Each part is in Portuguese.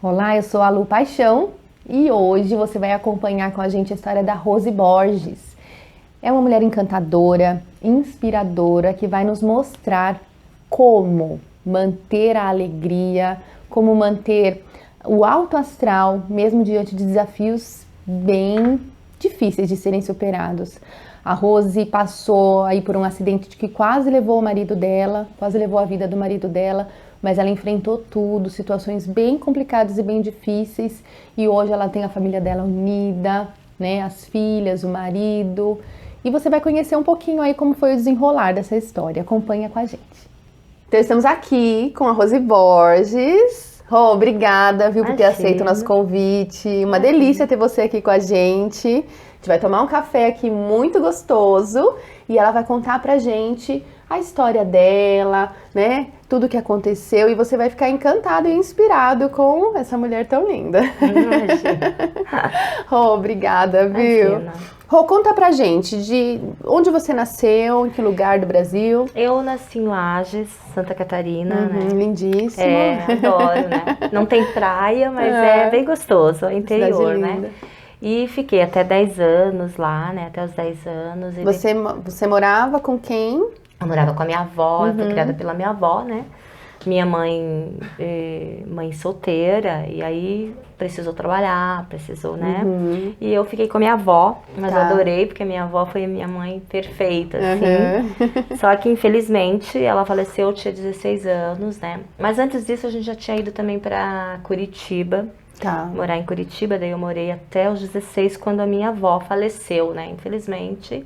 Olá, eu sou a Lu Paixão e hoje você vai acompanhar com a gente a história da Rose Borges. É uma mulher encantadora, inspiradora, que vai nos mostrar como manter a alegria, como manter o alto astral, mesmo diante de desafios bem difíceis de serem superados. A Rose passou aí por um acidente que quase levou o marido dela, quase levou a vida do marido dela, mas ela enfrentou tudo, situações bem complicadas e bem difíceis, e hoje ela tem a família dela unida, né, as filhas, o marido, e você vai conhecer um pouquinho aí como foi o desenrolar dessa história. Acompanha com a gente. Então estamos aqui com a Rose Borges. Rô, obrigada, viu, por ter aceito o nosso convite. Uma delícia ter você aqui com a gente. A gente vai tomar um café aqui muito gostoso e ela vai contar pra gente a história dela, né? Tudo que aconteceu, e você vai ficar encantado e inspirado com essa mulher tão linda. Rô, obrigada, viu? Imagina. Rô, conta pra gente de onde você nasceu, em que lugar do Brasil. Eu nasci em Lages, Santa Catarina, né? Lindíssimo. Adoro, né? Não tem praia, mas é bem gostoso, é interior, né? E fiquei até 10 anos lá, né? Até os 10 anos. E Você morava com quem? Eu morava com a minha avó, eu fui criada pela minha avó, né? Minha mãe, mãe solteira, e aí precisou trabalhar, né? E eu fiquei com a minha avó, mas eu adorei, porque a minha avó foi a minha mãe perfeita, assim. Só que, infelizmente, ela faleceu, eu tinha 16 anos, né? Mas antes disso, a gente já tinha ido também pra Curitiba, morar em Curitiba, daí eu morei até os 16, quando a minha avó faleceu, né? Infelizmente.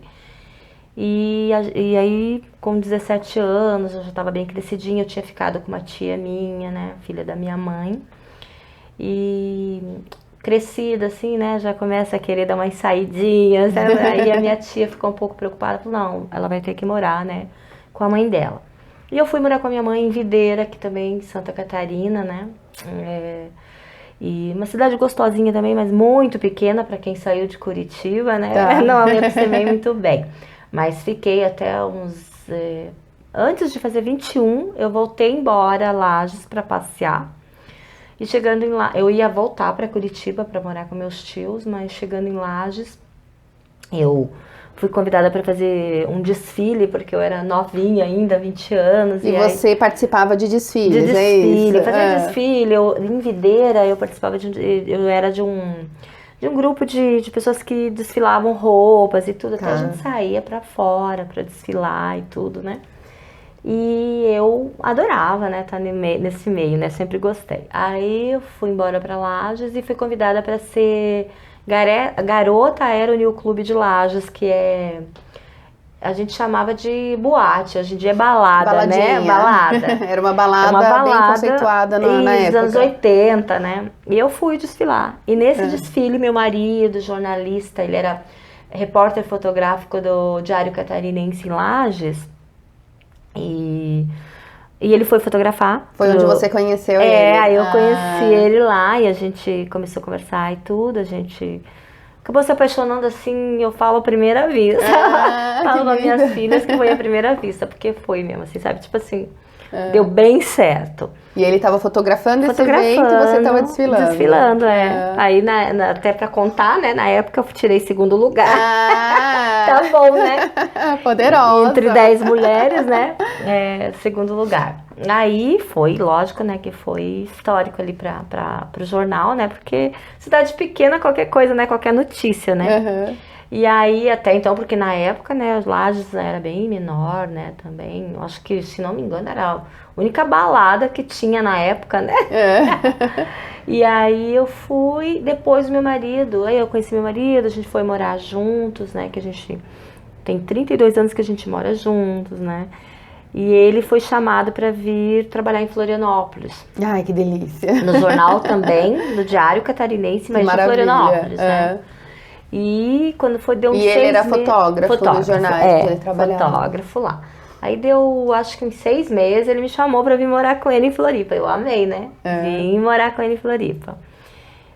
E aí, com 17 anos, eu já estava bem crescidinha, eu tinha ficado com uma tia minha, né, filha da minha mãe. E crescida, assim, né, já começa a querer dar umas saidinhas, né? Aí a minha tia ficou um pouco preocupada, falou, não, ela vai ter que morar, né, com a mãe dela. E eu fui morar com a minha mãe em Videira, que também em Santa Catarina, né, e uma cidade gostosinha também, mas muito pequena para quem saiu de Curitiba, né, não me acostumei muito bem. Mas fiquei até uns... antes de fazer 21, eu voltei embora a Lages para passear. E chegando em Lages, eu ia voltar para Curitiba para morar com meus tios, mas chegando em Lages, eu fui convidada para fazer um desfile, porque eu era novinha ainda, 20 anos. E aí, você participava de desfiles, de desfile, é isso? Fazia desfile, em Videira eu participava eu era de um grupo de pessoas que desfilavam roupas e tudo, até a gente saía pra fora pra desfilar e tudo, né? E eu adorava, né, estar nesse meio, né, sempre gostei. Aí eu fui embora pra Lages e fui convidada pra ser garota aero clube de Lages, que a gente chamava de boate, hoje em dia é balada, Baladinha, né? Balada. Era uma balada bem conceituada na época. Dos anos 80, né? E eu fui desfilar. E nesse desfile, meu marido, jornalista, ele era repórter fotográfico do Diário Catarinense em Lages. E ele foi fotografar. Foi onde você conheceu ele? Aí eu conheci ele lá e a gente começou a conversar e tudo, a gente... acabou se apaixonando assim, eu falo à primeira vista. Falo com minhas filhas que foi à primeira vista, porque foi mesmo, assim, sabe? Tipo assim, deu bem certo. E ele tava fotografando esse evento e você tava desfilando? Desfilando, Aí, Até pra contar, né? Na época eu tirei segundo lugar. Tá bom, né? Poderosa. Entre 10 mulheres, né? Segundo lugar. Aí foi, lógico, né, que foi histórico ali pro jornal, né, porque cidade pequena, qualquer coisa, né, qualquer notícia, né. E aí, até então, porque na época, né, os Lages era bem menor, né, também, eu acho que, se não me engano, era a única balada que tinha na época, né. E aí eu fui, depois meu marido, aí eu conheci meu marido, a gente foi morar juntos, né, que a gente tem 32 anos que a gente mora juntos, né. E ele foi chamado para vir trabalhar em Florianópolis. Ai, que delícia. No jornal também, no Diário Catarinense, mas de Florianópolis, né? E quando foi, deu uns 6 meses... E ele era fotógrafo dos jornais que ele trabalhava. Fotógrafo lá. Aí deu, acho que uns 6 meses, ele me chamou para vir morar com ele em Floripa. Eu amei, né? Vim morar com ele em Floripa.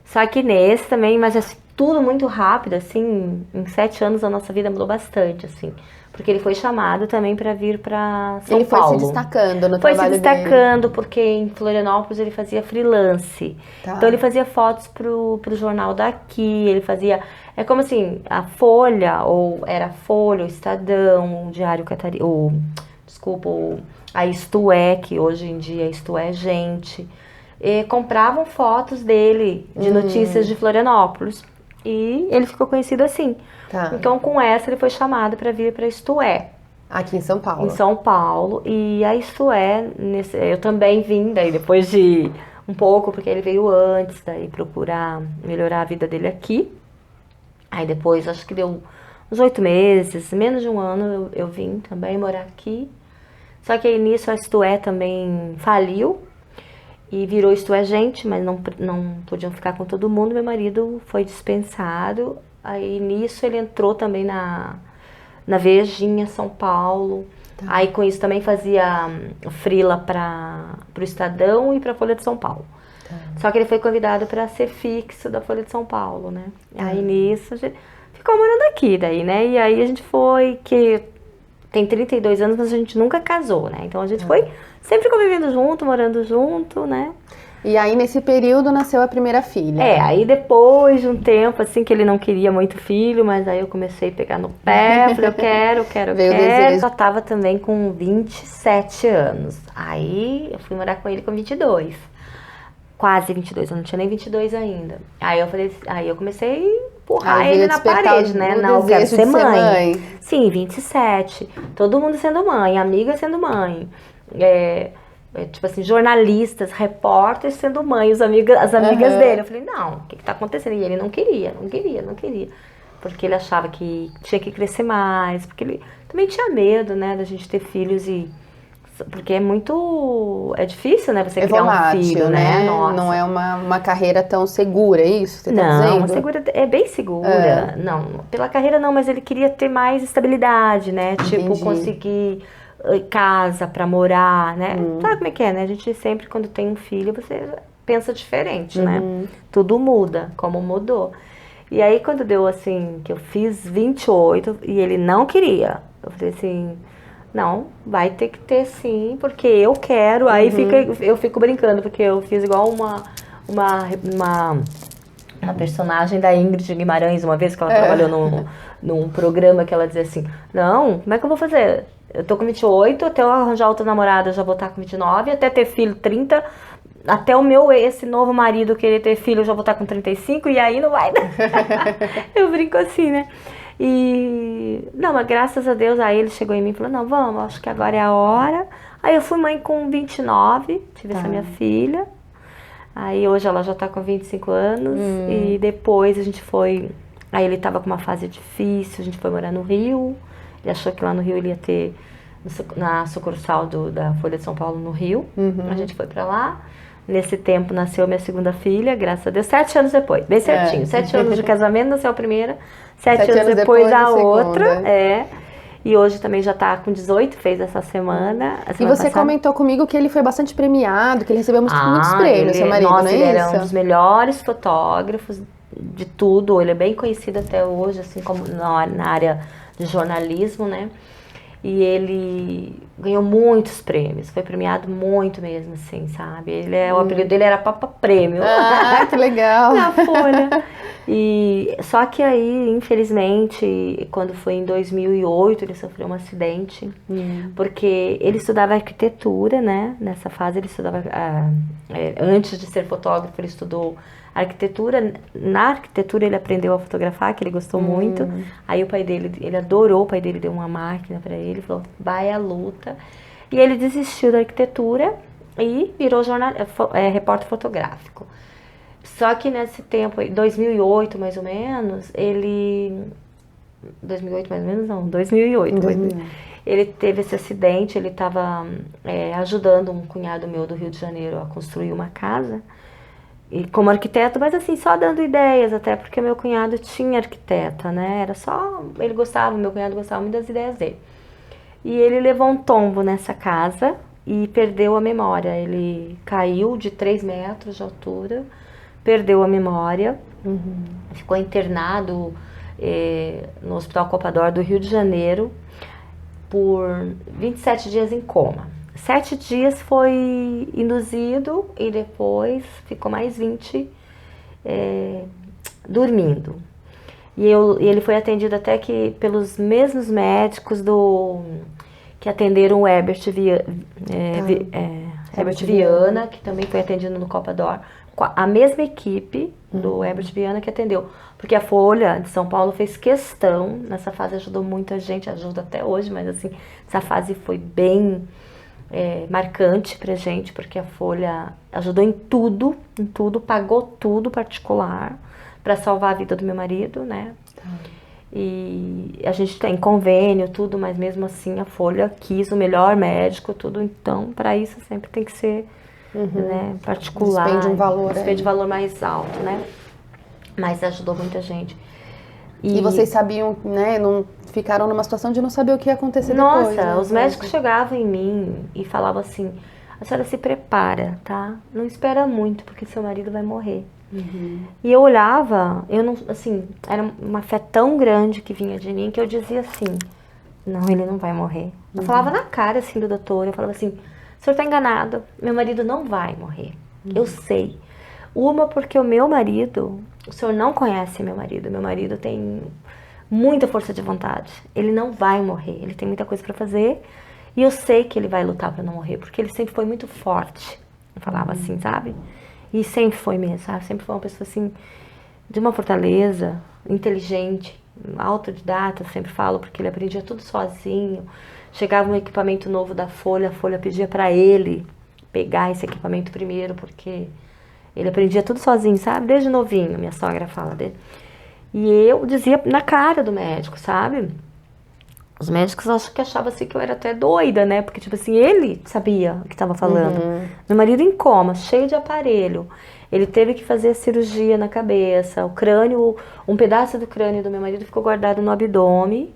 Só que nesse também, mas assim, tudo muito rápido, assim, em 7 anos a nossa vida mudou bastante, assim. porque ele foi chamado também para vir para São Ele foi Paulo. se destacando no Foi se trabalho destacando porque em Florianópolis ele fazia freelance. Tá. Então ele fazia fotos pro jornal daqui, ele fazia... É como assim, a Folha, ou era a Folha, o Estadão, o Diário Catarinense, desculpa, a Isto É, que hoje em dia Isto É Gente, compravam fotos dele, de notícias de Florianópolis. E ele ficou conhecido assim. Tá. Então com essa ele foi chamado para vir para Isto É. Aqui em São Paulo. Em São Paulo, e a Isto É, eu também vim daí depois de um pouco, porque ele veio antes, daí procurar melhorar a vida dele aqui. Aí depois, acho que deu uns 8 meses, menos de um ano, eu vim também morar aqui. Só que aí nisso a Isto É também faliu e virou Isto É Gente, mas não podiam ficar com todo mundo. Meu marido foi dispensado, aí nisso ele entrou também na Vejinha, São Paulo. Tá. Aí com isso também fazia freela para o Estadão e para a Folha de São Paulo. Tá. Só que ele foi convidado para ser fixo da Folha de São Paulo, né? Aí nisso a gente ficou morando aqui daí, né? E aí a gente foi, que tem 32 anos, mas a gente nunca casou, né? Então a gente foi sempre convivendo junto, morando junto, né? E aí, nesse período, nasceu a primeira filha. Aí depois de um tempo, assim, que ele não queria muito filho, mas aí eu comecei a pegar no pé, falei, eu quero. Eu tava também com 27 anos. Aí eu fui morar com ele com 22. Quase 22, eu não tinha nem 22 ainda. Aí eu falei, aí eu comecei a empurrar ele na parede, né? Não, eu quero ser mãe. Sim, 27. Todo mundo sendo mãe, amiga sendo mãe. Tipo assim, jornalistas, repórteres sendo mãe, as amigas dele. Eu falei, não, o que tá acontecendo? E ele não queria. Porque ele achava que tinha que crescer mais, porque ele também tinha medo, né, da gente ter filhos porque é difícil, né, você criar um filho, né? Nossa. Não é uma carreira tão segura, é isso que você tá dizendo? Não, segura, é bem segura. Não, pela carreira não, mas ele queria ter mais estabilidade, né? Entendi. Tipo, conseguir casa pra morar, né? Sabe como é que é, né? A gente sempre, quando tem um filho, você pensa diferente, né? Tudo muda, como mudou. E aí, quando deu assim, que eu fiz 28 e ele não queria, eu falei assim, não, vai ter que ter sim, porque eu quero. Aí eu fico brincando, porque eu fiz igual uma personagem da Ingrid Guimarães, uma vez que ela trabalhou num programa que ela dizia assim, não, como é que eu vou fazer? Eu tô com 28, até eu arranjar outra namorada eu já vou estar com 29, até ter filho 30, até esse novo marido querer ter filho eu já vou estar com 35, e aí não vai dar. Eu brinco assim, né? Não, mas graças a Deus, aí ele chegou em mim e falou, não, vamos, acho que agora é a hora. Aí eu fui mãe com 29, tive essa minha filha. Aí hoje ela já tá com 25 anos, e depois a gente foi... Aí ele tava com uma fase difícil, a gente foi morar no Rio. Ele achou que lá no Rio ele ia ter, na sucursal da Folha de São Paulo no Rio. A gente foi pra lá. Nesse tempo nasceu minha segunda filha, graças a Deus, 7 anos depois, bem certinho. 7 anos de casamento, nasceu a primeira, 7 anos depois a outra. E hoje também já tá com 18, fez essa semana. E você comentou comigo que ele foi bastante premiado, que ele recebeu muitos prêmios, seu marido, nossa, não é ele isso? era um dos melhores fotógrafos de tudo. Ele é bem conhecido até hoje, assim como na área de jornalismo, né? E ele ganhou muitos prêmios, foi premiado muito mesmo, assim, sabe? O apelido dele era Papa Prêmio. Ah, que legal! Na Folha. Só que aí, infelizmente, quando foi em 2008, ele sofreu um acidente, porque ele estudava arquitetura, né? Nessa fase ele estudava, antes de ser fotógrafo, ele estudou arquitetura. Na arquitetura ele aprendeu a fotografar, que ele gostou muito. Aí o pai dele, ele adorou, o pai dele deu uma máquina pra ele, falou, vai à luta. E ele desistiu da arquitetura e virou repórter fotográfico. Só que nesse tempo, 2008 mais ou menos, 2008 mais ou menos não, 2008. Ele teve esse acidente, ele estava ajudando um cunhado meu do Rio de Janeiro a construir uma casa. E como arquiteto, mas assim, só dando ideias, até porque meu cunhado tinha arquiteta, né? Era só, meu cunhado gostava muito das ideias dele. E ele levou um tombo nessa casa e perdeu a memória. Ele caiu de 3 metros de altura, perdeu a memória, ficou internado no Hospital Copa d'Or do Rio de Janeiro. por 27 dias em coma. 7 dias foi induzido e depois ficou mais 20 dormindo. E ele foi atendido até que pelos mesmos médicos que atenderam o Herbert Viana, que também foi atendido no Copa d'Or. A mesma equipe do Herbert Viana que atendeu. Porque a Folha de São Paulo fez questão, nessa fase ajudou muita gente, ajuda até hoje, mas assim, essa fase foi bem marcante pra gente, porque a Folha ajudou em tudo, pagou tudo particular para salvar a vida do meu marido, né? E a gente tem convênio, tudo, mas mesmo assim a Folha quis o melhor médico, tudo, então para isso sempre tem que ser né, particular. Despende um valor. Despende valor mais alto, né? Mas ajudou muita gente. E vocês sabiam, né, não ficaram numa situação de não saber o que ia acontecer depois. Nossa, né? Os médicos chegavam em mim e falavam assim, a senhora se prepara, tá? Não espera muito, porque seu marido vai morrer. E eu olhava, eu não, assim, era uma fé tão grande que vinha de mim que eu dizia assim, não, ele não vai morrer. Eu falava na cara, assim, do doutor, eu falava assim, o senhor tá enganado, meu marido não vai morrer. Eu sei. Uma, porque o meu marido, o senhor não conhece meu marido tem muita força de vontade, ele não vai morrer, ele tem muita coisa pra fazer e eu sei que ele vai lutar pra não morrer, porque ele sempre foi muito forte, eu falava assim, sabe? E sempre foi mesmo, sabe? Sempre foi uma pessoa assim, de uma fortaleza, inteligente, autodidata, eu sempre falo, porque ele aprendia tudo sozinho. Chegava um equipamento novo da Folha, a Folha pedia pra ele pegar esse equipamento primeiro, porque ele aprendia tudo sozinho, sabe? Desde novinho, minha sogra fala dele. E eu dizia na cara do médico, sabe? Os médicos acho que achavam assim que eu era até doida, né? Porque, tipo assim, ele sabia o que estava falando. Meu marido em coma, cheio de aparelho. Ele teve que fazer a cirurgia na cabeça. O crânio, um pedaço do crânio do meu marido ficou guardado no abdômen.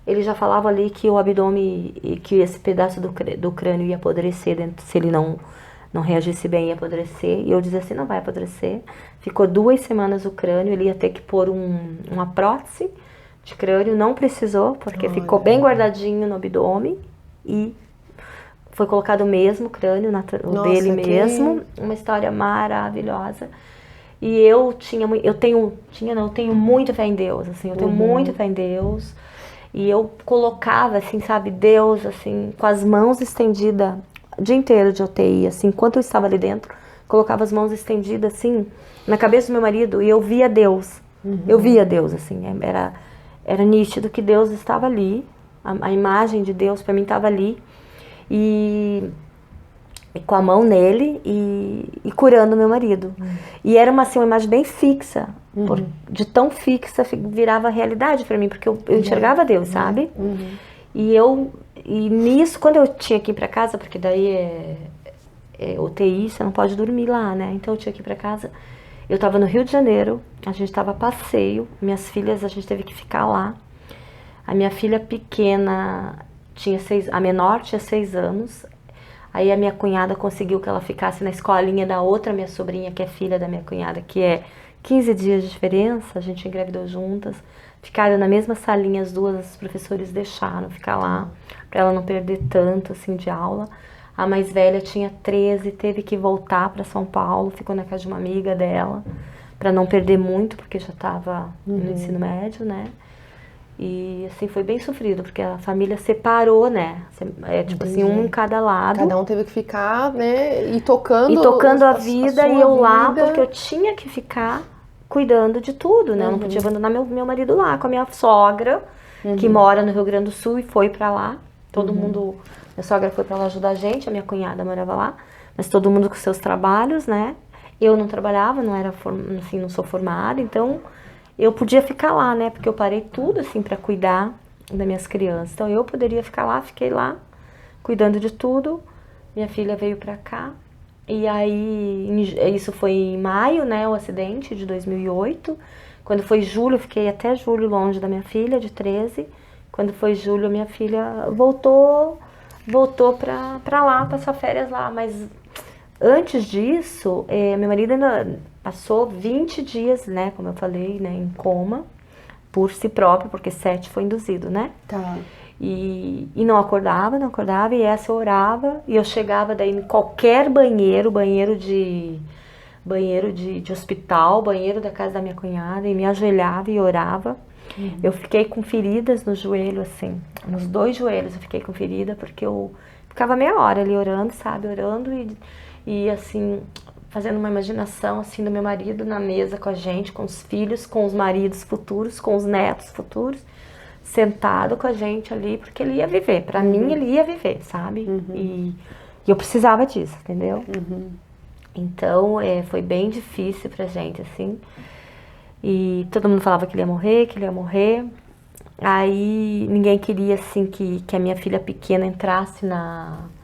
Ele já falava ali que o abdômen, que esse pedaço do crânio ia apodrecer dentro, se ele não reagisse bem, ia apodrecer. E eu dizia assim, não vai apodrecer. Ficou 2 semanas o crânio, ele ia ter que pôr uma prótese de crânio, não precisou, porque ficou bem guardadinho no abdômen e foi colocado o mesmo crânio, dele mesmo, uma história maravilhosa. E eu tenho muita fé em Deus, assim, eu tenho muita fé em Deus. E eu colocava, assim, sabe, Deus, assim, com as mãos estendidas, o dia inteiro de UTI, assim, enquanto eu estava ali dentro, colocava as mãos estendidas, assim, na cabeça do meu marido, e eu via Deus. Eu via Deus, assim, era nítido que Deus estava ali, a imagem de Deus para mim estava ali, e com a mão nele e curando meu marido. E era uma imagem bem fixa, de tão fixa virava realidade para mim, porque eu enxergava Deus, sabe? E nisso, quando eu tinha que ir para casa, porque daí é UTI, você não pode dormir lá, né? Então eu tinha que ir para casa. Eu estava no Rio de Janeiro, a gente estava a passeio, minhas filhas, a gente teve que ficar lá. A minha filha pequena, a menor tinha 6 anos, aí a minha cunhada conseguiu que ela ficasse na escolinha da outra minha sobrinha, que é filha da minha cunhada, que é 15 dias de diferença, a gente engravidou juntas. Ficaram na mesma salinha as duas, os professores deixaram ficar lá, para ela não perder tanto assim de aula. A mais velha tinha 13, teve que voltar para São Paulo, ficou na casa de uma amiga dela, para não perder muito, porque já estava no ensino médio, né? E assim, foi bem sofrido, porque a família separou, né? Tipo assim, um em cada lado. Cada um teve que ficar, né? E tocando a vida, e eu lá, porque eu tinha que ficar cuidando de tudo, né? Eu não podia abandonar meu marido lá, com a minha sogra, que mora no Rio Grande do Sul e foi para lá. Todo mundo... Minha sogra foi para lá ajudar a gente, a minha cunhada morava lá, mas todo mundo com seus trabalhos, né? Eu não trabalhava, assim, não sou formada, então eu podia ficar lá, né? Porque eu parei tudo, assim, para cuidar das minhas crianças. Então eu poderia ficar lá, fiquei lá, cuidando de tudo. Minha filha veio para cá, e aí, isso foi em maio, né? O acidente de 2008. Quando foi julho, eu fiquei até julho longe da minha filha, de 13. Quando foi julho, minha filha voltou pra lá, passar férias lá. Mas antes disso, meu marido ainda passou 20 dias, né, como eu falei, né, em coma, por si próprio, porque 7 foi induzido, né? Tá. E não acordava, e essa eu orava, e eu chegava daí em qualquer banheiro, banheiro de hospital, banheiro da casa da minha cunhada, e me ajoelhava e orava. Eu fiquei com feridas no joelho, assim, nos 2 joelhos eu fiquei com ferida, porque eu ficava meia hora ali orando, sabe, orando e assim, fazendo uma imaginação, assim, do meu marido na mesa com a gente, com os filhos, com os maridos futuros, com os netos futuros, sentado com a gente ali, porque ele ia viver, pra mim ele ia viver, sabe, e eu precisava disso, entendeu? Então, foi bem difícil pra gente, assim, e todo mundo falava que ele ia morrer, aí ninguém queria, assim, que a minha filha pequena entrasse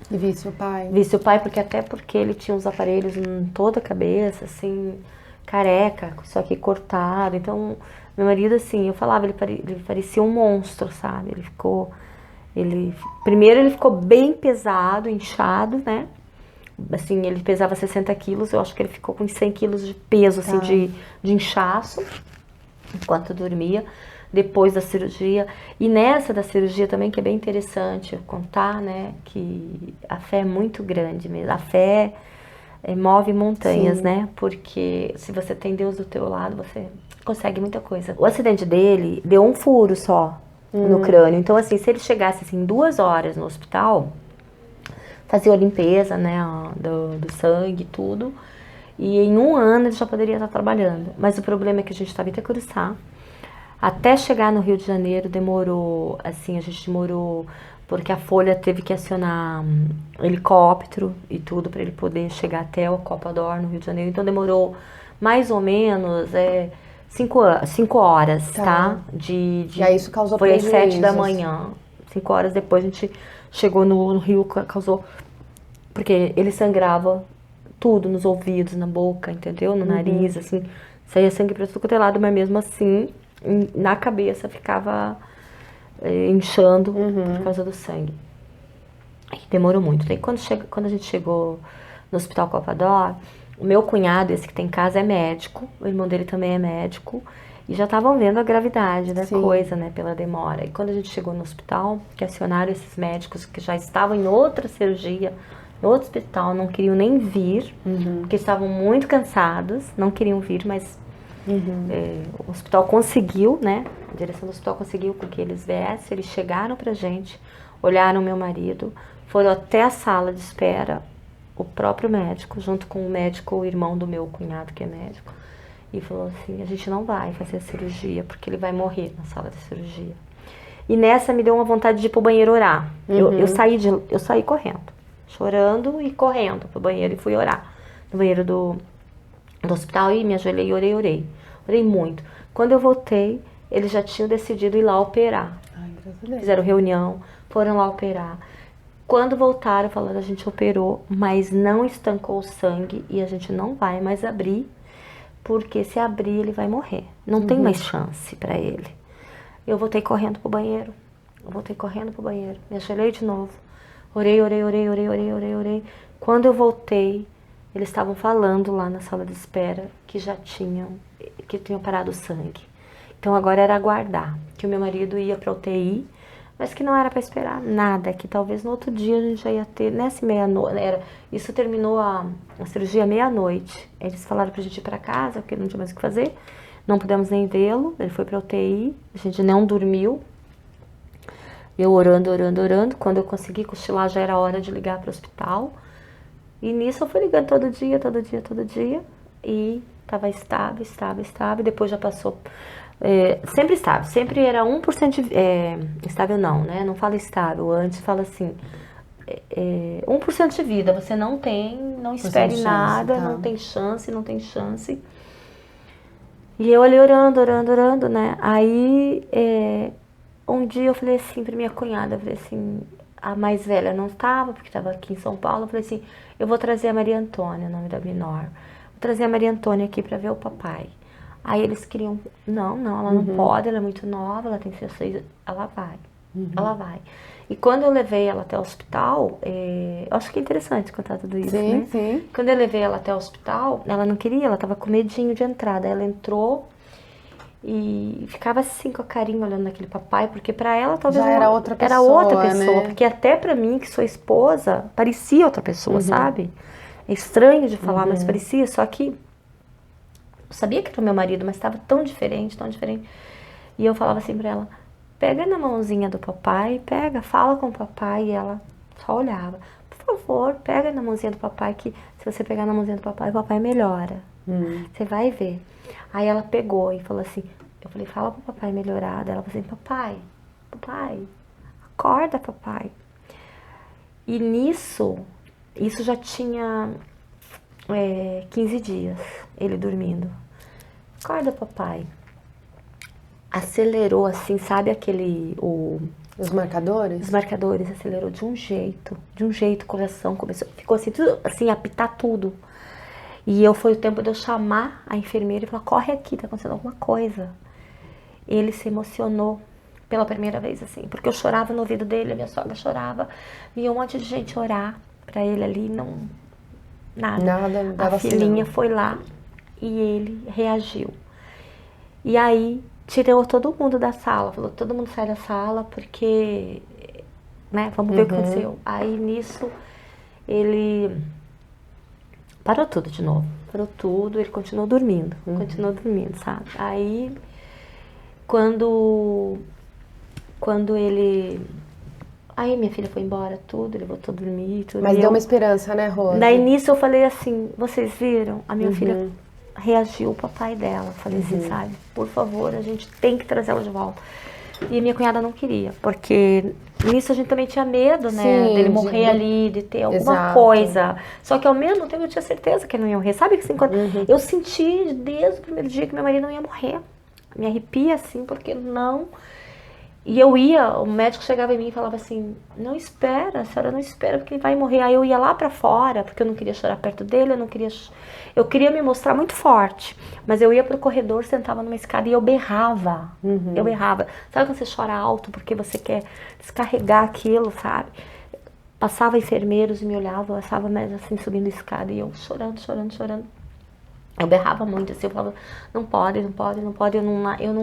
E visse o pai. Visse o pai, porque ele tinha uns aparelhos em toda a cabeça, assim, careca, com isso aqui cortado, então, meu marido, assim, eu falava, ele parecia um monstro, sabe, primeiro ele ficou bem pesado, inchado, né, assim, ele pesava 60 quilos, eu acho que ele ficou com 100 quilos de peso, assim, de inchaço, enquanto dormia, depois da cirurgia. E nessa da cirurgia também, que é bem interessante eu contar, né, que a fé é muito grande mesmo, a fé move montanhas, né, porque se você tem Deus do teu lado, você consegue muita coisa. O acidente dele deu um furo só no crânio, então assim, se ele chegasse assim 2 horas no hospital, fazia a limpeza, né, do sangue e tudo, e em 1 ano ele já poderia estar trabalhando. Mas o problema é que a gente estava em Itacuruçá, até chegar no Rio de Janeiro demorou, assim, a gente demorou, porque a Folha teve que acionar helicóptero e tudo para ele poder chegar até o Copa d'Or no Rio de Janeiro, então demorou mais ou menos 5 horas, tá? E aí isso causou Foi às prejuízos. 7 da manhã, 5 horas depois a gente chegou no Rio, causou, porque ele sangrava tudo, nos ouvidos, na boca, entendeu? No nariz, assim, saía sangue pra tudo quanto é lado, mas mesmo assim, na cabeça ficava inchando por causa do sangue. E demorou muito. Daí quando a gente chegou no Hospital Copa d'Or, o meu cunhado, esse que tem em casa, é médico, o irmão dele também é médico, e já estavam vendo a gravidade da coisa, né, pela demora. E quando a gente chegou no hospital, que acionaram esses médicos que já estavam em outra cirurgia, no outro hospital, não queriam nem vir, porque estavam muito cansados, não queriam vir, mas o hospital conseguiu, né, a direção do hospital conseguiu com que eles viessem, eles chegaram pra gente, olharam meu marido, foram até a sala de espera, o próprio médico, junto com o médico, o irmão do meu cunhado, que é médico, e falou assim, a gente não vai fazer a cirurgia, porque ele vai morrer na sala de cirurgia. E nessa me deu uma vontade de ir pro banheiro orar. Eu saí correndo, chorando e correndo pro banheiro e fui orar. No banheiro do hospital e me ajoelhei e orei. Orei muito. Quando eu voltei, eles já tinham decidido ir lá operar. Ai, graças a Deus. Fizeram reunião, foram lá operar. Quando voltaram, falaram, a gente operou, mas não estancou o sangue e a gente não vai mais abrir, porque se abrir ele vai morrer. Não tem mais chance pra ele. Eu voltei correndo pro banheiro. Me ajoelhei de novo. Orei. Quando eu voltei, eles estavam falando lá na sala de espera que tinham parado o sangue. Então agora era aguardar, que o meu marido ia pra UTI, mas que não era para esperar nada, que talvez no outro dia a gente já ia ter, nessa meia-noite, isso terminou a cirurgia meia-noite. Eles falaram pra gente ir pra casa, porque não tinha mais o que fazer, não pudemos nem vê-lo, ele foi pra UTI, a gente não dormiu. Eu orando, quando eu consegui cochilar já era hora de ligar pro hospital. E nisso eu fui ligando todo dia, e tava estável, depois já passou... sempre estável, sempre era 1% estável não, né? Não fala estável, antes fala assim, 1% de vida, você não espere nada, não tem chance. E eu ali orando, né? Aí, um dia eu falei assim pra minha cunhada, eu falei assim, a mais velha não estava, porque estava aqui em São Paulo, eu falei assim, eu vou trazer a Maria Antônia, o nome da menor, vou trazer a Maria Antônia aqui pra ver o papai. Aí eles queriam, não, ela não pode, ela é muito nova, ela tem 16, ela vai. E quando eu levei ela até o hospital, eu acho que é interessante contar tudo isso, né? Sim. Quando eu levei ela até o hospital, ela não queria, ela tava com medinho de entrada, ela entrou E ficava assim com a carinha olhando naquele papai, porque pra ela talvez Já era outra era outra pessoa, pessoa, né? porque até pra mim, que sou esposa, parecia outra pessoa, sabe? É estranho de falar, mas parecia, só que eu sabia que era o meu marido, mas estava tão diferente, tão diferente. E eu falava assim pra ela, pega na mãozinha do papai, pega, fala com o papai, e ela só olhava. Por favor, pega na mãozinha do papai, que se você pegar na mãozinha do papai, o papai melhora. Você vai ver. Aí ela pegou e falou assim, eu falei, fala pro papai melhorar. Daí ela falou assim, papai, acorda, papai. E nisso, isso já tinha 15 dias, ele dormindo. Acorda, papai. Acelerou assim, sabe Os marcadores? os marcadores, acelerou de um jeito, o coração começou, ficou assim, tudo, assim, apitar tudo. E foi o tempo de eu chamar a enfermeira e falar, corre aqui, tá acontecendo alguma coisa. Ele se emocionou pela primeira vez, assim, porque eu chorava no ouvido dele, a minha sogra chorava, vinha um monte de gente orar pra ele ali, nada. A filhinha foi lá e ele reagiu. E aí tirou todo mundo da sala, falou, todo mundo sai da sala porque, né, vamos ver o que aconteceu. Aí nisso ele parou tudo de novo, parou tudo, ele continuou dormindo, sabe? Aí quando aí minha filha foi embora, tudo, ele voltou a dormir, tudo. Mas deu uma esperança, né, Rose? Daí nisso eu falei assim, vocês viram? A minha filha reagiu o papai dela. Falei assim, sabe? Por favor, a gente tem que trazê-la de volta. E minha cunhada não queria, porque nisso a gente também tinha medo, né? Sim, dele morrer ali, de ter alguma Exato. coisa. Só que ao mesmo tempo eu tinha certeza que ele não ia morrer. Sabe que assim, quando eu senti desde o primeiro dia que meu marido não ia morrer. Me arrepia assim, porque não... E eu ia, o médico chegava em mim e falava assim, não espera, a senhora não espera porque ele vai morrer. Aí eu ia lá pra fora, porque eu não queria chorar perto dele, eu queria me mostrar muito forte. Mas eu ia pro corredor, sentava numa escada e eu berrava. Eu berrava. Sabe quando você chora alto porque você quer descarregar aquilo, sabe? Passava enfermeiros e me olhavam, eu estava assim subindo a escada e eu chorando. Eu berrava muito, assim, eu falava, não pode, eu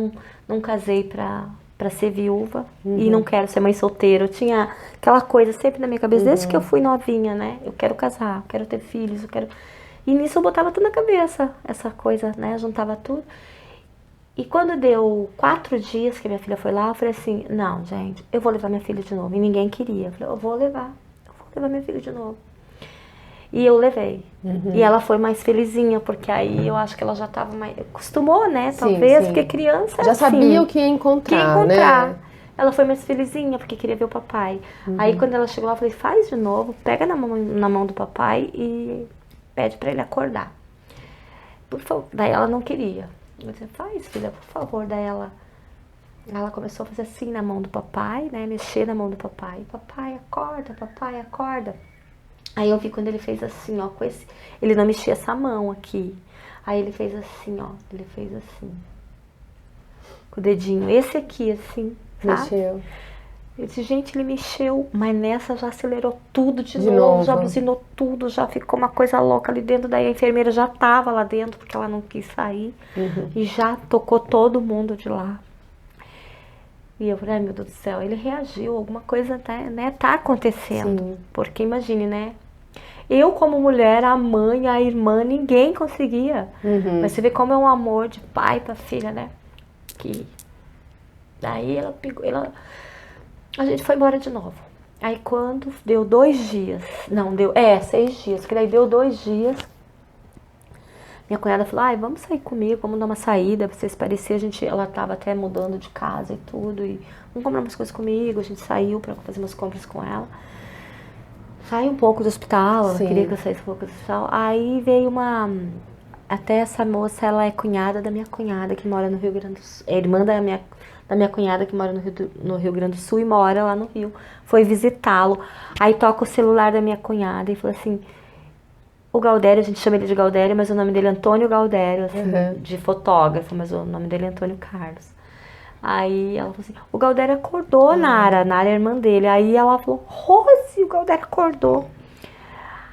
não casei pra ser viúva e não quero ser mãe solteira. Eu tinha aquela coisa sempre na minha cabeça, desde que eu fui novinha, né? Eu quero casar, eu quero ter filhos, eu quero... E nisso eu botava tudo na cabeça, essa coisa, né? Juntava tudo. E quando deu 4 dias que minha filha foi lá, eu falei assim, não, gente, eu vou levar minha filha de novo. E ninguém queria. Eu falei, eu vou levar minha filha de novo. E eu levei. E ela foi mais felizinha, porque aí eu acho que ela já estava mais... Acostumou, né? Talvez, porque criança já assim, sabia o que ia encontrar, né? Ela foi mais felizinha, porque queria ver o papai. Aí quando ela chegou lá, eu falei, faz de novo, pega na mão do papai e pede pra ele acordar. Por favor. Daí ela não queria. Eu disse, faz, filha, por favor. Daí ela começou a fazer assim na mão do papai, né? Mexer na mão do papai. Papai, acorda. Aí eu vi quando ele fez assim, ó, com esse... Ele não mexia essa mão aqui. Aí ele fez assim, ó. Ele fez assim. Com o dedinho. Esse aqui, assim, sabe? Mexeu. Eu disse, gente, ele mexeu. Mas nessa já acelerou tudo de novo. Já buzinou tudo. Já ficou uma coisa louca ali dentro. Daí a enfermeira já tava lá dentro, porque ela não quis sair. E já tocou todo mundo de lá. E eu falei, ai meu Deus do céu, ele reagiu, alguma coisa tá acontecendo. Sim. Porque imagine, né? Eu como mulher, a mãe, a irmã, ninguém conseguia. Mas você vê como é um amor de pai pra filha, né? Que daí ela pegou, a gente foi embora de novo. Aí quando deu 2 dias, não, deu, 6 dias, que daí deu 2 dias, minha cunhada falou, ai, vamos sair comigo, vamos dar uma saída, pra vocês parecerem, ela tava até mudando de casa e tudo, e vamos comprar umas coisas comigo, a gente saiu pra fazer umas compras com ela. Saí um pouco do hospital, ela queria que eu saísse um pouco do hospital, aí veio até essa moça, ela é cunhada da minha cunhada, que mora no Rio Grande do Sul, é irmã da minha cunhada, que mora no Rio Grande do Sul e mora lá no Rio, foi visitá-lo, aí toca o celular da minha cunhada e falou assim, o Gaudério, a gente chama ele de Gaudério, mas o nome dele é Antônio Gaudério, assim, de fotógrafo, mas o nome dele é Antônio Carlos. Aí ela falou assim, o Gaudério acordou, Nara é a irmã dele. Aí ela falou, Rose, o Gaudério acordou.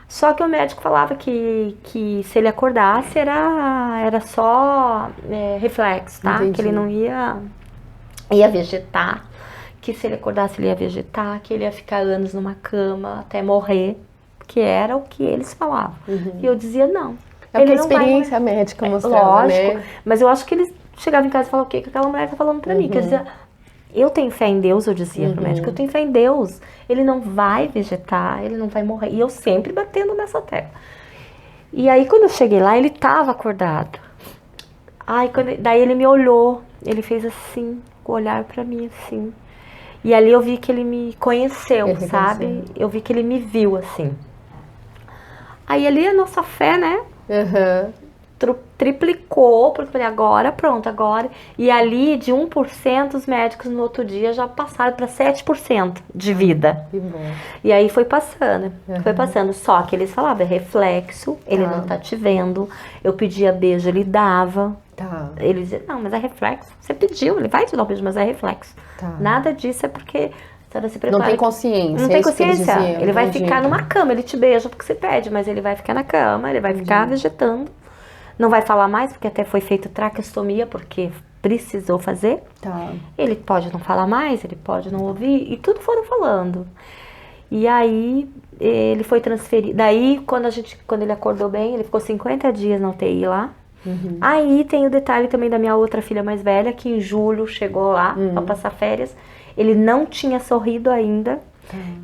Só que o médico falava que se ele acordasse era só reflexo, tá? Entendi. Que ele não ia vegetar, que se ele acordasse ele ia vegetar, que ele ia ficar anos numa cama até morrer, que era o que eles falavam. E eu dizia não. É o que a Ele não vai experiência morrer. médica mostrava, Lógico, né? mas eu acho que eles chegavam em casa e falavam o que aquela mulher tá falando pra mim. Que eu dizia, eu tenho fé em Deus, eu dizia pro médico, eu tenho fé em Deus. Ele não vai vegetar, ele não vai morrer. E eu sempre batendo nessa tecla. E aí quando eu cheguei lá, ele tava acordado. Daí ele me olhou, ele fez assim, o olhar pra mim assim. E ali eu vi que ele me conheceu, Ele sabe? reconheceu. Eu vi que ele me viu assim. Aí ali a nossa fé, né? Aham. Triplicou, porque eu falei, agora, pronto, agora. E ali, de 1%, os médicos no outro dia já passaram para 7% de vida. Que bom. E aí foi passando, foi passando. Só que eles falavam, é reflexo, ele não tá te vendo. Eu pedia beijo, ele dava. Tá. Ele dizia, não, mas é reflexo. Você pediu, ele vai te dar um beijo, mas é reflexo. Tá. Nada disso é porque a senhora se prepara. Não tem consciência. Não tem é isso que eles consciência. diziam, Ele vai entendi. ficar numa cama, ele te beija porque você pede, mas ele vai ficar na cama, ele vai ficar vegetando. Não vai falar mais, porque até foi feito traqueostomia, porque precisou fazer. Tá. Ele pode não falar mais, ele pode não ouvir, e tudo foram falando. E aí, ele foi transferido. Daí, quando ele acordou bem, ele ficou 50 dias na UTI lá. Aí tem o detalhe também da minha outra filha mais velha, que em julho chegou lá pra passar férias. Ele não tinha sorrido ainda.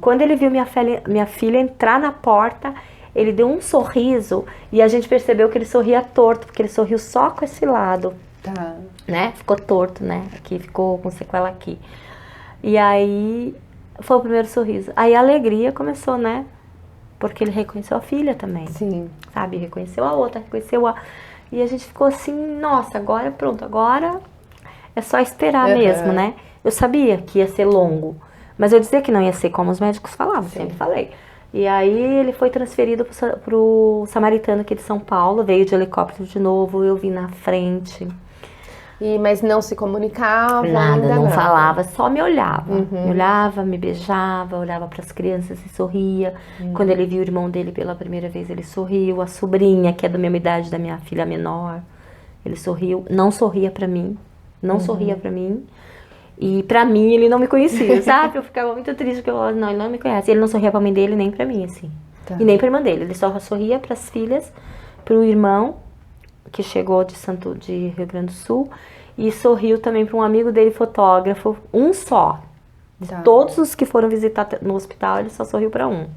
Quando ele viu minha filha entrar na porta, ele deu um sorriso e a gente percebeu que ele sorria torto, porque ele sorriu só com esse lado, Tá. né? Ficou torto, né? Aqui, ficou com sequela aqui. E aí, foi o primeiro sorriso. Aí a alegria começou, né? Porque ele reconheceu a filha também, Sim. sabe? Reconheceu a outra, reconheceu a... E a gente ficou assim, nossa, agora pronto, agora é só esperar mesmo, né? Eu sabia que ia ser longo, mas eu dizia que não ia ser como os médicos falavam, sempre falei. E aí ele foi transferido pro Samaritano aqui de São Paulo, veio de helicóptero de novo, eu vim na frente. Mas não se comunicava Nada, ainda não nada. falava, só me olhava. Me olhava, me beijava, olhava para as crianças e sorria. Quando ele viu o irmão dele pela primeira vez, ele sorriu. A sobrinha, que é da mesma idade da minha filha menor, ele sorriu. Não sorria para mim, não sorria para mim. E pra mim ele não me conhecia, sabe? Eu ficava muito triste porque eu falava, não, ele não me conhece. Ele não sorria pra mãe dele nem pra mim, assim. Tá. E nem pra irmã dele. Ele só sorria pras filhas, pro irmão, que chegou de Rio Grande do Sul. E sorriu também pra um amigo dele, fotógrafo, um só. Tá. Todos os que foram visitar no hospital, ele só sorriu pra um.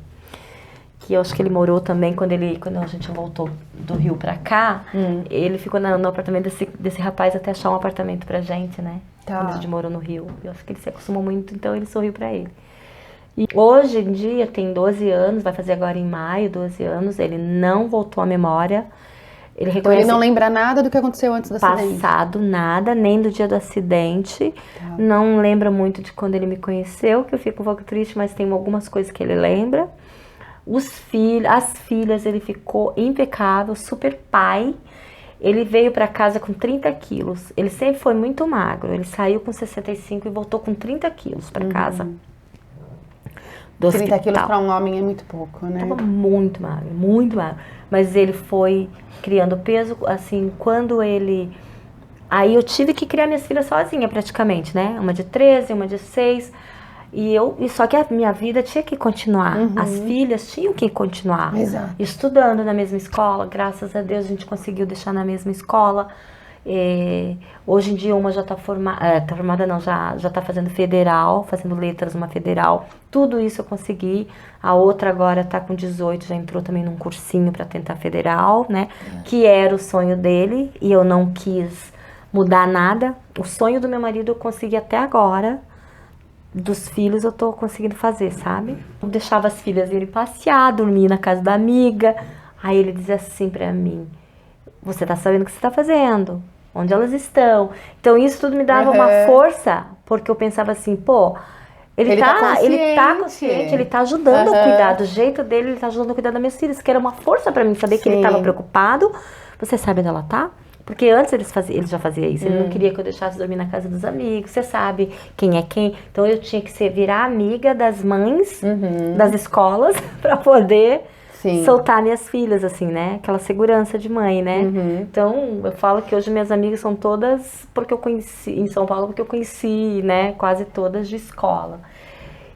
Que eu acho que ele morou também, quando a gente voltou do Rio pra cá, ele ficou no apartamento desse rapaz até achar um apartamento pra gente, né? Tá. Quando a gente morou no Rio. Eu acho que ele se acostumou muito, então ele sorriu pra ele. E hoje em dia, tem 12 anos, vai fazer agora em maio, 12 anos, ele não voltou à memória. Ele Então reconhece ele não lembra nada do que aconteceu antes do acidente. passado, nada, nem do dia do acidente. Não lembra muito de quando ele me conheceu, que eu fico um pouco triste, mas tem algumas coisas que ele lembra. As filhas, ele ficou impecável, super pai. Ele veio pra casa com 30 quilos. Ele sempre foi muito magro. Ele saiu com 65 e voltou com 30 quilos pra casa. Do 30 quilos hospital. para um homem é muito pouco, né? Tava muito magro, muito magro. Mas ele foi criando peso, assim, quando ele... Aí eu tive que criar minhas filhas sozinha, praticamente, né? Uma de 13, uma de 6. Só que a minha vida tinha que continuar. As filhas tinham que continuar. Exato. Estudando na mesma escola. Graças a Deus a gente conseguiu deixar na mesma escola. Hoje em dia uma já está formada, não, já está fazendo federal, fazendo letras, uma federal. Tudo isso eu consegui. A outra agora está com 18, já entrou também num cursinho para tentar federal, né? Que era o sonho dele e eu não quis mudar nada. O sonho do meu marido eu consegui até agora. Dos filhos eu tô conseguindo fazer, sabe? Eu deixava as filhas irem passear, dormir na casa da amiga. Aí ele dizia assim pra mim: você tá sabendo o que você tá fazendo? Onde elas estão? Então isso tudo me dava uma força, porque eu pensava assim, pô, ele tá consciente, ele tá ajudando a cuidar do jeito dele, ele tá ajudando a cuidar das minhas filhas, que era uma força pra mim saber que ele tava preocupado. Você sabe onde ela tá? Porque antes ele já fazia isso, ele não queria que eu deixasse dormir na casa dos amigos, você sabe quem é quem. Então eu tinha que virar amiga das mães, das escolas, pra poder Sim. soltar minhas filhas, assim, né? Aquela segurança de mãe, né? Então, eu falo que hoje minhas amigas são todas porque eu conheci, em São Paulo, porque eu conheci, né? Quase todas de escola.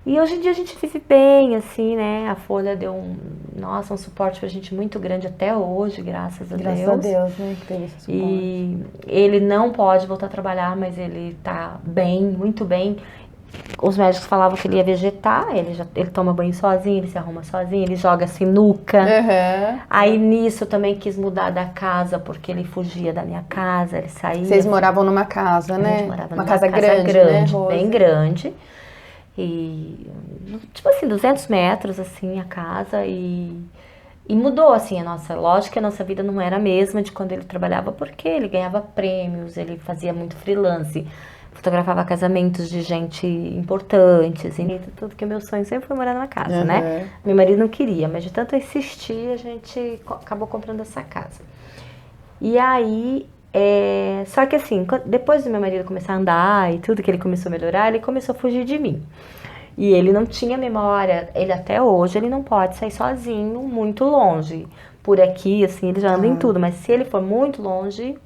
E hoje em dia a gente vive bem, assim, né? A Folha deu um suporte pra gente muito grande até hoje, graças a Deus. Graças a Deus, né, que teve esse suporte. E ele não pode voltar a trabalhar, mas ele tá bem, muito bem. Os médicos falavam que ele ia vegetar, ele toma banho sozinho, ele se arruma sozinho, ele joga sinuca. Aí nisso eu também quis mudar da casa, porque ele fugia da minha casa, ele saía. Vocês moravam numa casa, né? A gente morava uma numa casa grande, né, bem grande. E, tipo assim, 200 metros, assim, a casa. E mudou, assim, lógico que a nossa vida não era a mesma de quando ele trabalhava, porque ele ganhava prêmios, ele fazia muito freelance, fotografava casamentos de gente importantes, e tudo, que o meu sonho sempre foi morar numa casa, né? Meu marido não queria, mas de tanto insistir, a gente acabou comprando essa casa. E aí, só que assim, depois do meu marido começar a andar e tudo, que ele começou a melhorar, ele começou a fugir de mim. E ele não tinha memória, ele até hoje, ele não pode sair sozinho muito longe. Por aqui, assim, ele já anda em tudo, mas se ele for muito longe,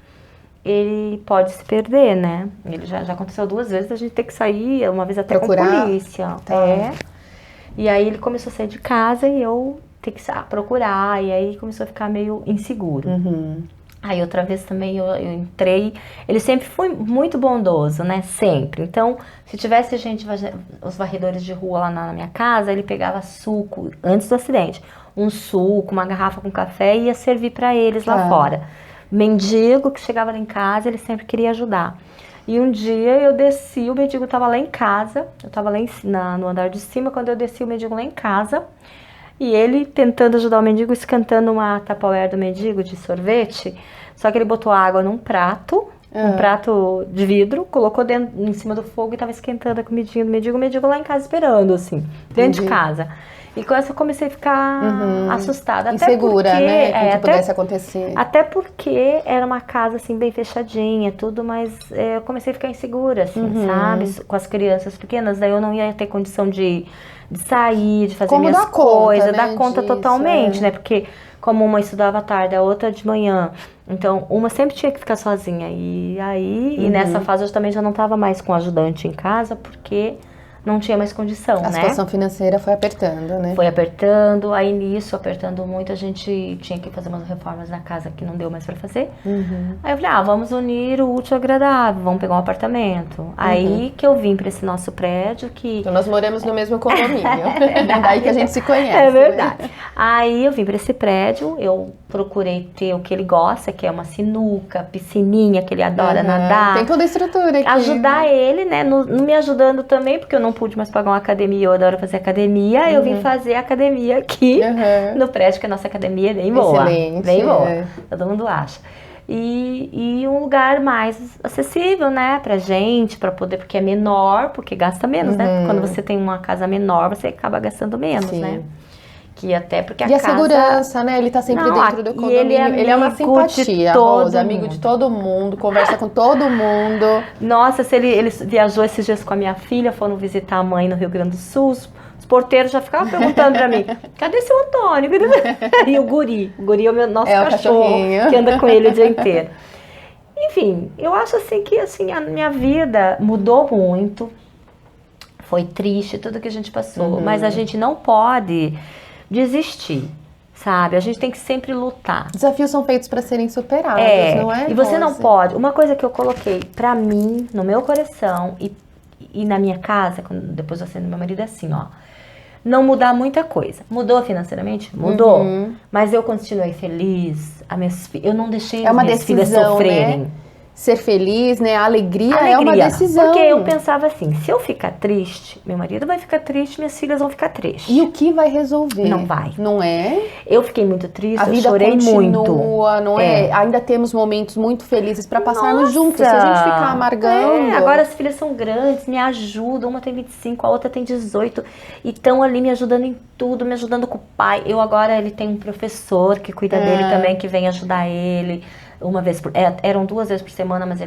ele pode se perder, né? Ele já aconteceu 2 vezes a gente ter que sair, uma vez até procurar? Com polícia. E aí ele começou a sair de casa e eu ter que procurar, e aí começou a ficar meio inseguro. Aí outra vez também eu entrei, ele sempre foi muito bondoso, né, sempre. Então, se tivesse gente, os varredores de rua lá na minha casa, ele pegava suco, antes do acidente, um suco, uma garrafa com café e ia servir para eles lá fora. Mendigo que chegava lá em casa, ele sempre queria ajudar. E um dia eu desci, o mendigo estava lá em casa, eu estava lá no andar de cima, quando eu desci o mendigo lá em casa, e ele tentando ajudar o mendigo, esquentando uma Tupperware do mendigo de sorvete, só que ele botou água num prato, um prato de vidro, colocou em cima do fogo e estava esquentando a comidinha do mendigo, o mendigo lá em casa esperando, assim, dentro de casa. E com essa eu comecei a ficar assustada. Insegura, até porque, né? Com que pudesse acontecer. Até porque era uma casa, assim, bem fechadinha, tudo, mas eu comecei a ficar insegura, assim, sabe? Com as crianças pequenas, daí eu não ia ter condição de sair, de fazer Como minhas dar conta, coisas, né, dar conta disso, totalmente, né? Porque como uma estudava à tarde, a outra de manhã, então uma sempre tinha que ficar sozinha. E aí, e nessa fase eu também já não estava mais com ajudante em casa, porque não tinha mais condição, né? A situação financeira foi apertando, né? Foi apertando, aí nisso, apertando muito, a gente tinha que fazer umas reformas na casa que não deu mais pra fazer. Aí eu falei, vamos unir o útil ao agradável, vamos pegar um apartamento. Aí que eu vim pra esse nosso prédio que... Então nós moramos no mesmo condomínio. É daí que a gente se conhece. É verdade. Né? Aí eu vim pra esse prédio, eu procurei ter o que ele gosta, que é uma sinuca, piscininha, que ele adora nadar. Tem toda a estrutura aqui. Ajudar ele, né? Não me ajudando também, porque eu não pude mais pagar uma academia, eu adoro fazer academia. Eu vim fazer academia aqui no prédio, que a nossa academia é bem boa. Excelente. Bem boa. Todo mundo acha. E um lugar mais acessível, né, pra gente, pra poder, porque é menor, porque gasta menos, né? Quando você tem uma casa menor, você acaba gastando menos, né? Que até porque a casa... E a segurança, né? Ele tá sempre dentro do condomínio. Ele é uma simpatia, Rosa, amigo de todo mundo, conversa com todo mundo. Nossa, ele viajou esses dias com a minha filha, foram visitar a mãe no Rio Grande do Sul. Os porteiros já ficavam perguntando pra mim, cadê seu Antônio? E o Guri é o nosso cachorro, que anda com ele o dia inteiro. Enfim, eu acho assim que assim, a minha vida mudou muito. Foi triste tudo que a gente passou, mas a gente não pode desistir, sabe? A gente tem que sempre lutar. Desafios são feitos para serem superados, não é? E você não pode. Uma coisa que eu coloquei pra mim, no meu coração e na minha casa, depois eu sendo meu marido, é assim, ó. Não mudar muita coisa. Mudou financeiramente? Mudou. Mas eu continuei feliz. Eu não deixei as minhas filhas sofrerem. Né? Ser feliz, né? A alegria é uma decisão. Porque eu pensava assim, se eu ficar triste, meu marido vai ficar triste, minhas filhas vão ficar tristes. E o que vai resolver? Não vai. Não é? Eu fiquei muito triste, a vida chorei continua, muito. Não é? Ainda temos momentos muito felizes para passarmos juntos. Se a gente ficar amargando... agora as filhas são grandes, me ajudam. Uma tem 25, a outra tem 18. E estão ali me ajudando em tudo, me ajudando com o pai. Ele tem um professor que cuida dele também, que vem ajudar ele. eram 2 vezes por semana, mas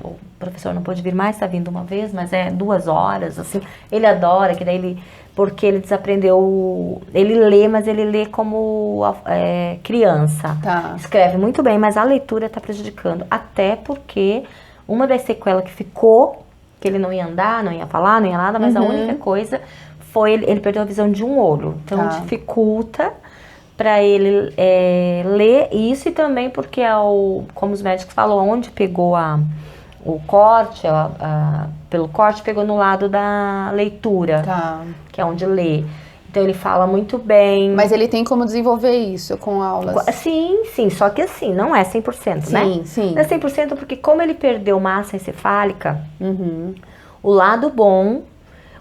o professor não pôde vir mais, tá vindo uma vez, mas 2 horas, assim. Ele adora, que daí porque ele desaprendeu, ele lê, mas ele lê como criança. Tá. Escreve muito bem, mas a leitura tá prejudicando. Até porque uma das sequelas que ficou, que ele não ia andar, não ia falar, não ia nada, mas a única coisa foi ele perdeu a visão de um olho. Então dificulta para ele ler isso, e também porque como os médicos falam, onde pegou o corte, pelo corte pegou no lado da leitura, que é onde lê. Então ele fala muito bem. Mas ele tem como desenvolver isso com aulas? Sim, só que assim, não é 100%, né? Sim. Não é 100% porque como ele perdeu massa encefálica, o lado bom,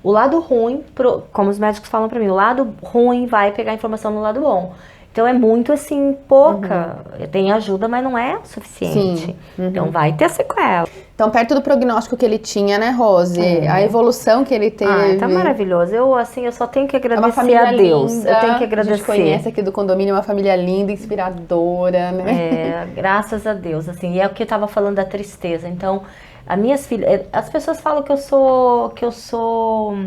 o lado ruim, como os médicos falam pra mim, o lado ruim vai pegar informação no lado bom. Então é muito assim, pouca. Tem ajuda, mas não é o suficiente. Então vai ter sequela. Então, perto do prognóstico que ele tinha, né, Rose? A evolução que ele teve. Tá maravilhoso. Eu só tenho que agradecer uma família a Deus. Linda. Eu tenho que agradecer. A gente conhece aqui do condomínio uma família linda, inspiradora, né? Graças a Deus, assim. E é o que eu tava falando da tristeza. Então, as minhas filhas... As pessoas falam que eu sou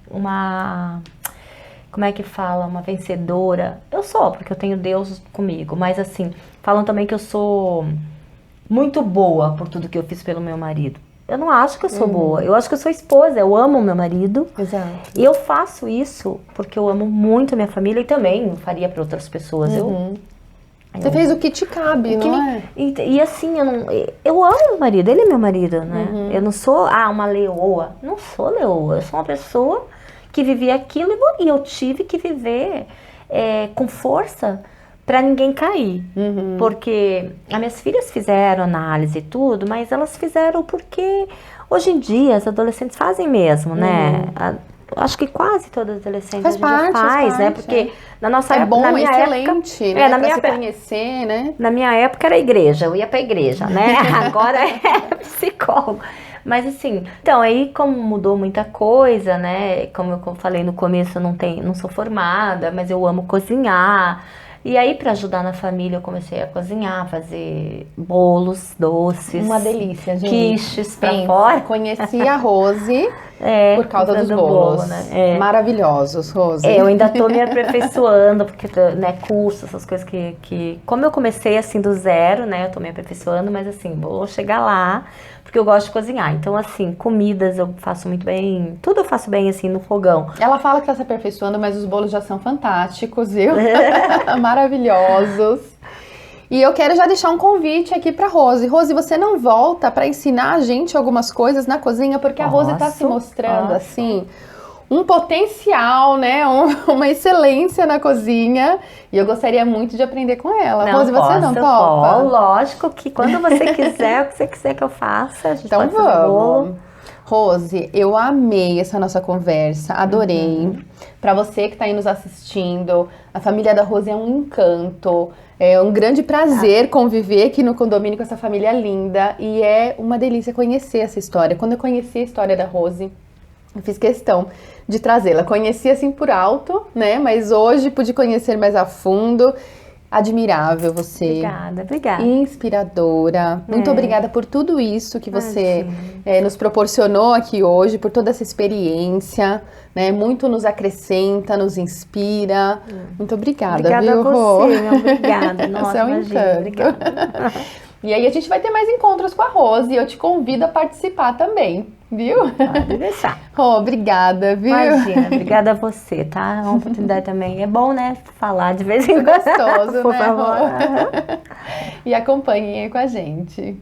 uma... Como é que fala? Uma vencedora. Eu sou, porque eu tenho Deus comigo. Mas assim, falam também que eu sou muito boa por tudo que eu fiz pelo meu marido. Eu não acho que eu sou boa. Eu acho que eu sou esposa. Eu amo o meu marido. Exato. E eu faço isso porque eu amo muito a minha família e também faria para outras pessoas. Você fez o que te cabe, não é? E assim, eu amo meu marido. Ele é meu marido, né? Eu não sou uma leoa. Não sou leoa. Eu sou uma pessoa que vivia aquilo e eu tive que viver com força para ninguém cair. Porque as minhas filhas fizeram análise e tudo, mas elas fizeram porque hoje em dia as adolescentes fazem mesmo, né? Acho que quase todas as adolescentes faz parte, né? Porque na nossa época, na minha excelente, época, né? na pra minha se conhecer, né? Na minha época era igreja, eu ia pra igreja, né? Agora é psicólogo. Mas assim, então aí como mudou muita coisa, né? Como eu falei no começo, eu não sou formada, mas eu amo cozinhar. E aí para ajudar na família eu comecei a cozinhar, fazer bolos, doces. Uma delícia, gente. Quiches pra fora. Conheci a Rose por causa dos bolos. Bolo, né? Maravilhosos, Rose. Eu ainda tô me aperfeiçoando, porque, né, curso, essas coisas que... Como eu comecei, assim, do zero, né, eu tô me aperfeiçoando, mas, assim, vou chegar lá, porque eu gosto de cozinhar. Então, assim, comidas eu faço muito bem, tudo eu faço bem, assim, no fogão. Ela fala que tá se aperfeiçoando, mas os bolos já são fantásticos, viu? Maravilhosos. E eu quero já deixar um convite aqui pra Rose. Rose, você não volta pra ensinar a gente algumas coisas na cozinha? Porque a Rose tá se mostrando, assim, um potencial, né? Uma excelência na cozinha. E eu gostaria muito de aprender com ela. Rose, você não topa? Lógico que quando você quiser, o que você quiser que eu faça, a gente pode fazer bolo. Rose, eu amei essa nossa conversa, adorei. Pra você que tá aí nos assistindo, a família da Rose é um encanto. É um grande prazer conviver aqui no condomínio com essa família linda. E é uma delícia conhecer essa história. Quando eu conheci a história da Rose, eu fiz questão de trazê-la. Conheci assim por alto, né? Mas hoje pude conhecer mais a fundo. Admirável você. Obrigada. Inspiradora. Muito obrigada por tudo isso que você nos proporcionou aqui hoje, por toda essa experiência, né? Muito nos acrescenta, nos inspira. Muito obrigada, viu, a você, obrigada. Nossa, é um encanto. Obrigada. E aí a gente vai ter mais encontros com a Rose e eu te convido a participar também, viu? Pode deixar. Obrigada, viu? Imagina, obrigada a você, tá? É uma oportunidade também. É bom, né? Falar de vez em quando. Gostoso, por né? favor. E acompanhem aí com a gente.